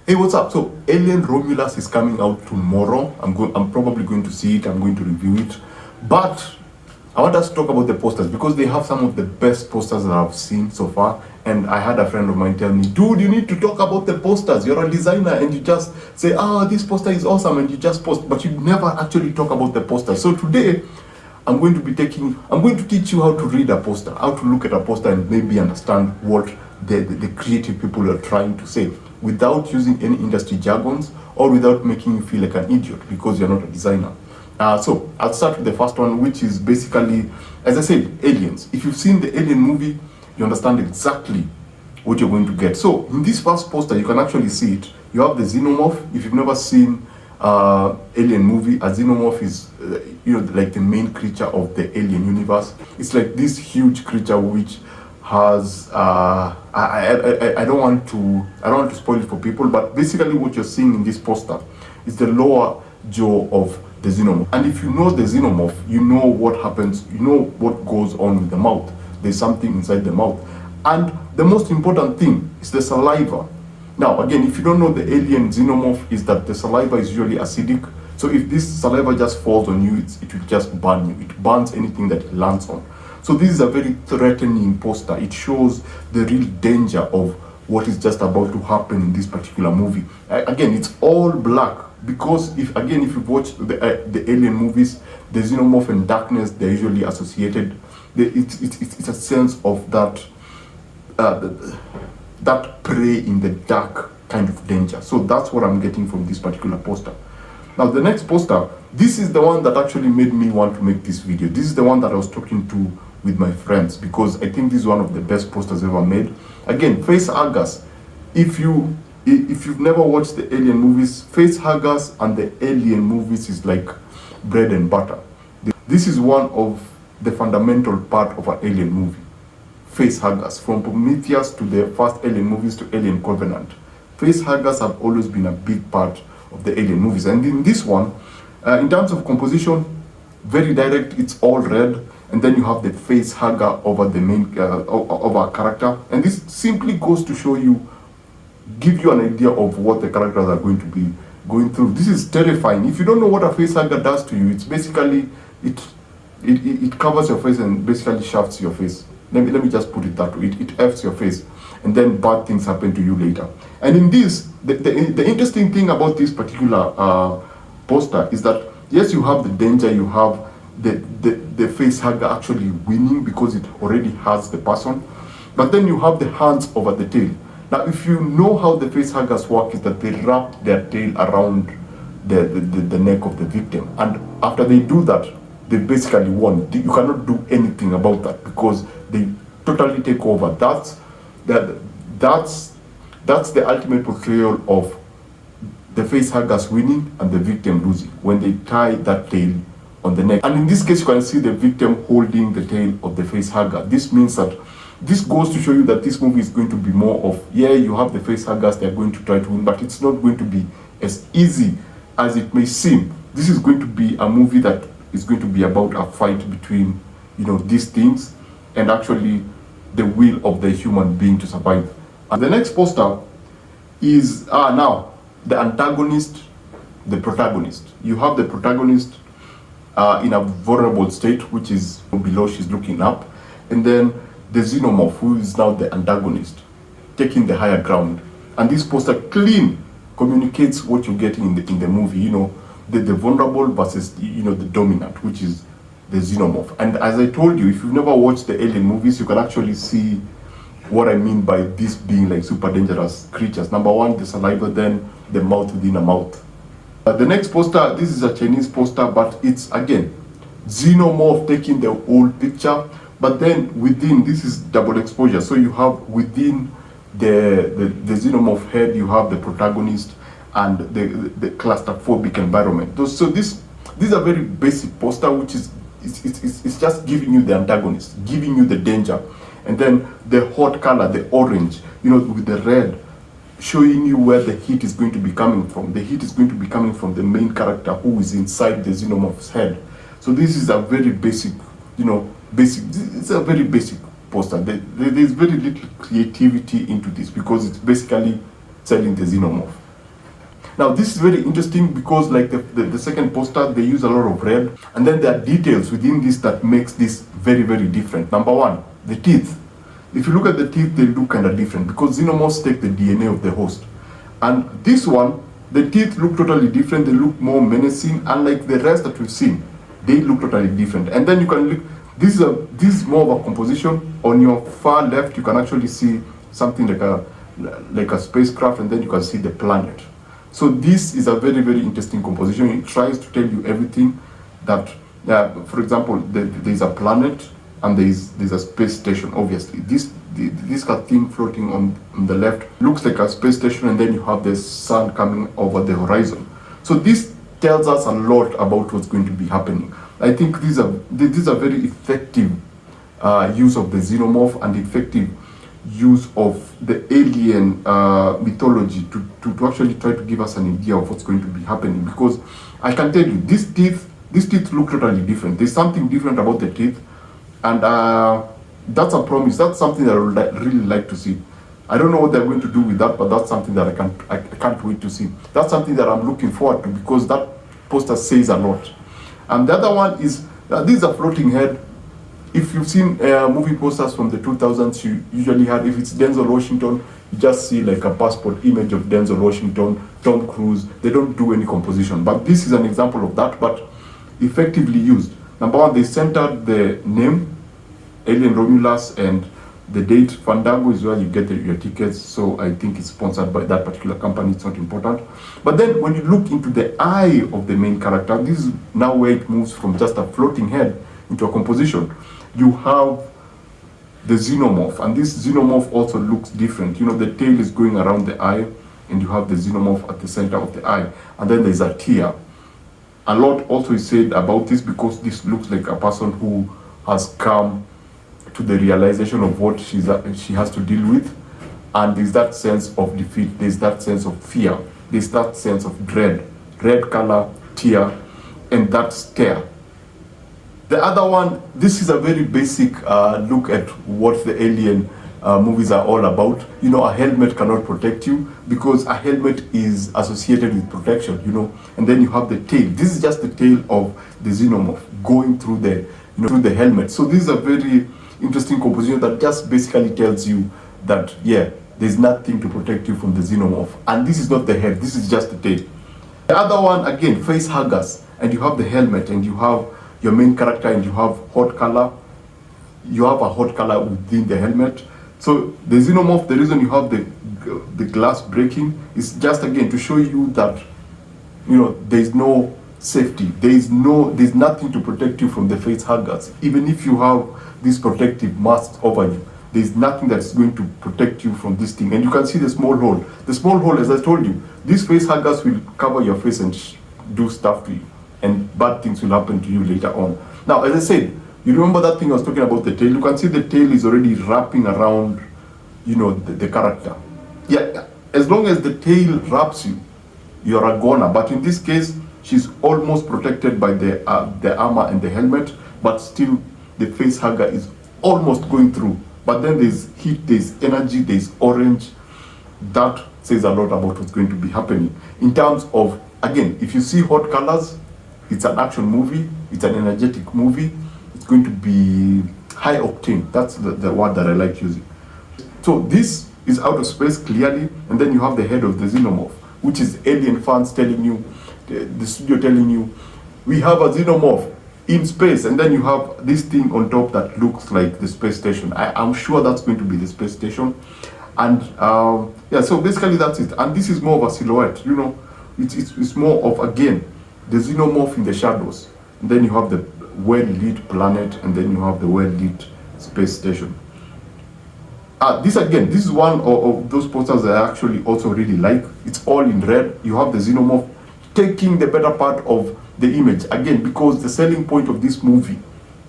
Hey, what's up? So Alien Romulus is coming out tomorrow. I'm probably going to see it. I'm going to review it. But I want us to talk about the posters because they have some of the best posters that I've seen so far. And I had a friend of mine tell me, dude, you need to talk about the posters. You're a designer and you just say, this poster is awesome, and you just post, but you never actually talk about the posters. So today I'm going to teach you how to read a poster, how to look at a poster and maybe understand what the creative people are trying to say without using any industry jargons or without making you feel like an idiot because you're not a designer. So I'll start with the first one, which is basically, as I said, aliens. If you've seen the Alien movie, you understand exactly what you're going to get. So in this first poster, you can actually see it. You have the xenomorph. If you've never seen Alien movie, a xenomorph is like the main creature of the alien universe. It's like this huge creature which has I don't want to spoil it for people, but basically what you're seeing in this poster is the lower jaw of the xenomorph. And if you know the xenomorph, you know what happens, you know what goes on with the mouth. There's something inside the mouth. And the most important thing is the saliva. Now, again, if you don't know the alien xenomorph, is that the saliva is usually acidic. So if this saliva just falls on you, it will just burn you. It burns anything that it lands on. So this is a very threatening poster. It shows the real danger of what is just about to happen in this particular movie. Again, it's all black because if you've watched the alien movies, the xenomorph and darkness, they're usually associated. It's a sense of that that prey in the dark kind of danger. So that's what I'm getting from this particular poster. Now the next poster, this is the one that actually made me want to make this video. This is the one that I was talking to with my friends because I think this is one of the best posters ever made. Again, face huggers. If you've never watched the Alien movies, face huggers and the Alien movies is like bread and butter. This is one of the fundamental part of an Alien movie. Face huggers, from Prometheus to the first Alien movies to Alien Covenant. Face huggers have always been a big part of the Alien movies. And in this one, in terms of composition, very direct, it's all red. And then you have the face hugger over the main, over a character. And this simply goes to show you, give you an idea of what the characters are going to be going through. This is terrifying. If you don't know what a face hugger does to you, it's basically, it covers your face and basically shafts your face. Let me just put it that way. It F's your face, and then bad things happen to you later. And in this, the interesting thing about this particular poster is that, yes, you have the danger, you have the face hugger actually winning because it already has the person, but then you have the hands over the tail. Now, if you know how the face huggers work, is that they wrap their tail around the neck of the victim, and after they do that, they basically won. You cannot do anything about that because they totally take over. That's the ultimate portrayal of the face huggers winning and the victim losing when they tie that tail on the neck. And in this case, you can see the victim holding the tail of the face hugger. This means that this goes to show you that this movie is going to be more of, you have the face huggers, they're going to try to win, but it's not going to be as easy as it may seem. This is going to be a movie that is going to be about a fight between, these things and actually the will of the human being to survive. And the next poster is now the antagonist, the protagonist. You have the protagonist in a vulnerable state, which is below, she's looking up, and then the xenomorph, who is now the antagonist, taking the higher ground. And this poster clean communicates what you're getting in the movie. The vulnerable versus the dominant, which is the xenomorph. And as I told you, if you've never watched the Alien movies, you can actually see what I mean by this being like super dangerous creatures. Number one, the saliva, then the mouth within a mouth. The next poster, this is a Chinese poster, but it's again xenomorph taking the whole picture, but then within, this is double exposure. So you have within the xenomorph head, you have the protagonist and the claustrophobic environment. So these are very basic poster, which is it's just giving you the antagonist, giving you the danger, and then the hot color, the orange, with the red, showing you where the heat is going to be coming from. The heat is going to be coming from the main character who is inside the xenomorph's head. So this is a very basic, it's a very basic poster. There's very little creativity into this because it's basically selling the xenomorph. Now this is very interesting because like the second poster, they use a lot of red, and then there are details within this that makes this very, very different. Number one, the teeth. If you look at the teeth, they look kind of different because xenomorphs take the DNA of the host. And this one, the teeth look totally different. They look more menacing, unlike the rest that we've seen. They look totally different. And then you can look, this is more of a composition. On your far left, you can actually see something like a spacecraft, and then you can see the planet. So this is a very, very interesting composition. It tries to tell you everything that, for example, there's a planet and there's a space station. Obviously, this thing floating on the left looks like a space station, and then you have the sun coming over the horizon. So this tells us a lot about what's going to be happening. I think these are very effective use of the xenomorph and effective use of the alien mythology to actually try to give us an idea of what's going to be happening. Because I can tell you, these teeth look totally different. There's something different about the teeth, and that's a promise. That's something that I would really like to see. I don't know what they're going to do with that, but that's something that I can't wait to see. That's something that I'm looking forward to because that poster says a lot. And the other one is this is a floating head. If you've seen movie posters from the 2000s, you usually had, if it's Denzel Washington, you just see like a passport image of Denzel Washington, Tom Cruise. They don't do any composition. But this is an example of that, but effectively used. Number one, they centered the name, Alien Romulus, and the date. Fandango is where you get your tickets, so I think it's sponsored by that particular company. It's not important. But then when you look into the eye of the main character, this is now where it moves from just a floating head into a composition. You have the xenomorph, and this xenomorph also looks different. You know, the tail is going around the eye, and you have the xenomorph at the center of the eye, and then there's a tear. A lot also is said about this because this looks like a person who has come to the realization of what she has to deal with, and there's that sense of defeat, there's that sense of fear, there's that sense of dread. Red color, tear, and that stare. The other one, this is a very basic look at what the alien movies are all about. You know, a helmet cannot protect you because a helmet is associated with protection, you know. And then you have the tail. This is just the tail of the xenomorph going through through the helmet. So this is a very interesting composition that just basically tells you that, yeah, there's nothing to protect you from the xenomorph. And this is not the head, this is just the tail. The other one, again, face huggers, and you have the helmet, and you have your main character, and you have hot color. You have a hot color within the helmet. So the xenomorph, the reason you have the glass breaking is just again to show you that, you know, there's no safety. There's nothing to protect you from the face huggers. Even if you have these protective masks over you, there's nothing that's going to protect you from this thing. And you can see the small hole. The small hole, as I told you, these face huggers will cover your face and do stuff to you, and bad things will happen to you later on. Now, as I said, you remember that thing I was talking about, the tail? You can see the tail is already wrapping around, you know, the character. Yeah, as long as the tail wraps you, you're a goner. But in this case, she's almost protected by the armor and the helmet, but still the face hugger is almost going through. But then there's heat, there's energy, there's orange. That says a lot about what's going to be happening. In terms of, again, if you see hot colors, it's an action movie, it's an energetic movie, it's going to be high octane. That's the word that I like using. So this is out of space clearly, and then you have the head of the xenomorph, which is alien fans telling you, the studio telling you, we have a xenomorph in space, and then you have this thing on top that looks like the space station. I'm sure that's going to be the space station. And yeah, so basically that's it. And this is more of a silhouette, you know, it's more of, again, the xenomorph in the shadows. And then you have the well-lit planet, and then you have the well-lit space station. This is one of those posters that I actually also really like. It's all in red. You have the xenomorph taking the better part of the image, again, because the selling point of this movie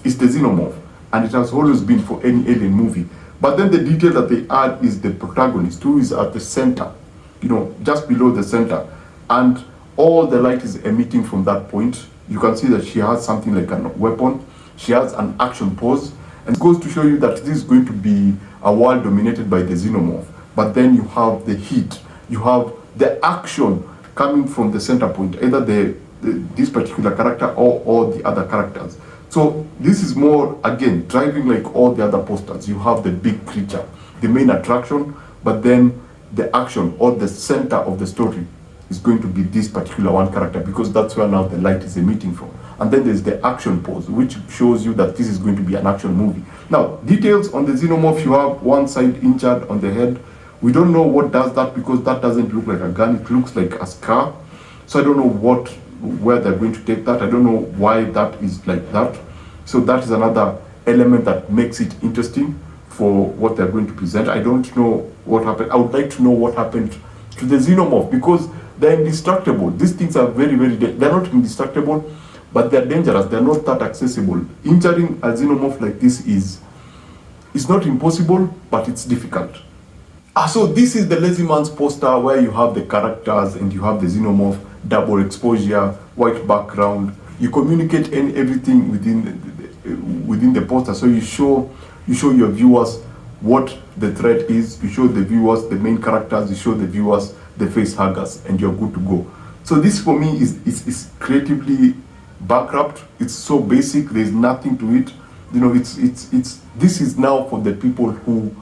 is the xenomorph, and it has always been for any alien movie. But then the detail that they add is the protagonist, who is at the center, you know, just below the center, and all the light is emitting from that point. You can see that she has something like a weapon. She has an action pose, and it goes to show you that this is going to be a world dominated by the xenomorph. But then you have the heat, you have the action coming from the center point, either this particular character or the other characters. So this is more, again, driving like all the other posters. You have the big creature, the main attraction, but then the action or the center of the story is going to be this particular one character, because that's where now the light is emitting from. And then there's the action pose, which shows you that this is going to be an action movie. Now, details on the xenomorph: you have one side injured on the head. We don't know what does that, because that doesn't look like a gun, it looks like a scar. So I don't know where they're going to take that. I don't know why that is like that. So that is another element that makes it interesting for what they're going to present. I don't know what happened. I would like to know what happened to the xenomorph, because they're indestructible. These things are very, very, they're not indestructible, but they're dangerous. They're not that accessible. Injuring a xenomorph like this is not impossible, but it's difficult. So this is the Lazy Man's poster, where you have the characters and you have the xenomorph, double exposure, white background. You communicate everything within the poster. So you show your viewers what the threat is. You show the viewers the main characters. You show the viewers the face huggers, and you're good to go. So this for me is creatively bankrupt. It's so basic. There's nothing to it. You know, this is now for the people who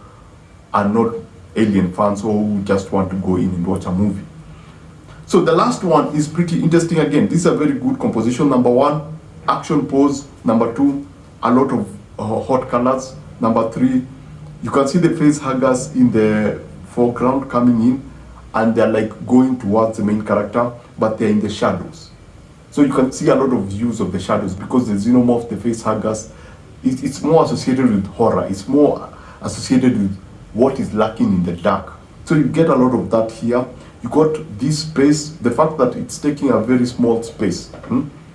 are not Alien fans, or who just want to go in and watch a movie. So the last one is pretty interesting. Again, this is a very good composition. Number one, action pose. Number two, a lot of hot colors. Number three, you can see the face huggers in the foreground coming in, and they're like going towards the main character, but they're in the shadows. So you can see a lot of views of the shadows, because the xenomorph, the face huggers, it's more associated with horror. It's more associated with what is lacking in the dark. So you get a lot of that here. You got this space, the fact that it's taking a very small space,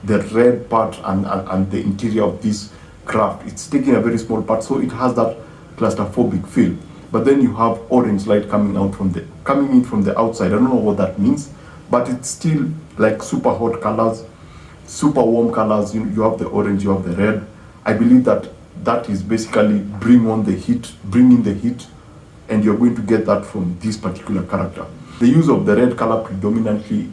the red part and the interior of this craft, it's taking a very small part, so it has that claustrophobic feel. But then you have orange light coming in from the outside. I don't know what that means, but it's still like super hot colors, super warm colors. You have the orange, you have the red. I believe that is basically bring in the heat, and you're going to get that from this particular character. The use of the red color predominantly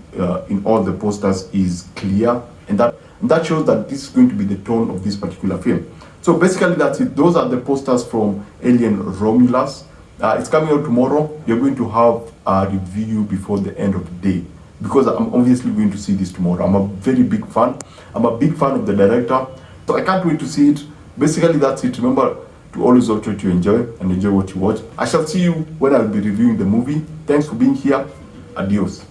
in all the posters is clear, and that shows that this is going to be the tone of this particular film. So basically that's it. Those are the posters from Alien Romulus. It's coming out tomorrow. You're going to have a review before the end of the day, because I'm obviously going to see this tomorrow. I'm a very big fan. I'm a big fan of the director, so I can't wait to see it. Basically that's it. Remember to always watch what you enjoy and enjoy what you watch. I shall see you when I'll be reviewing the movie. Thanks for being here. Adios.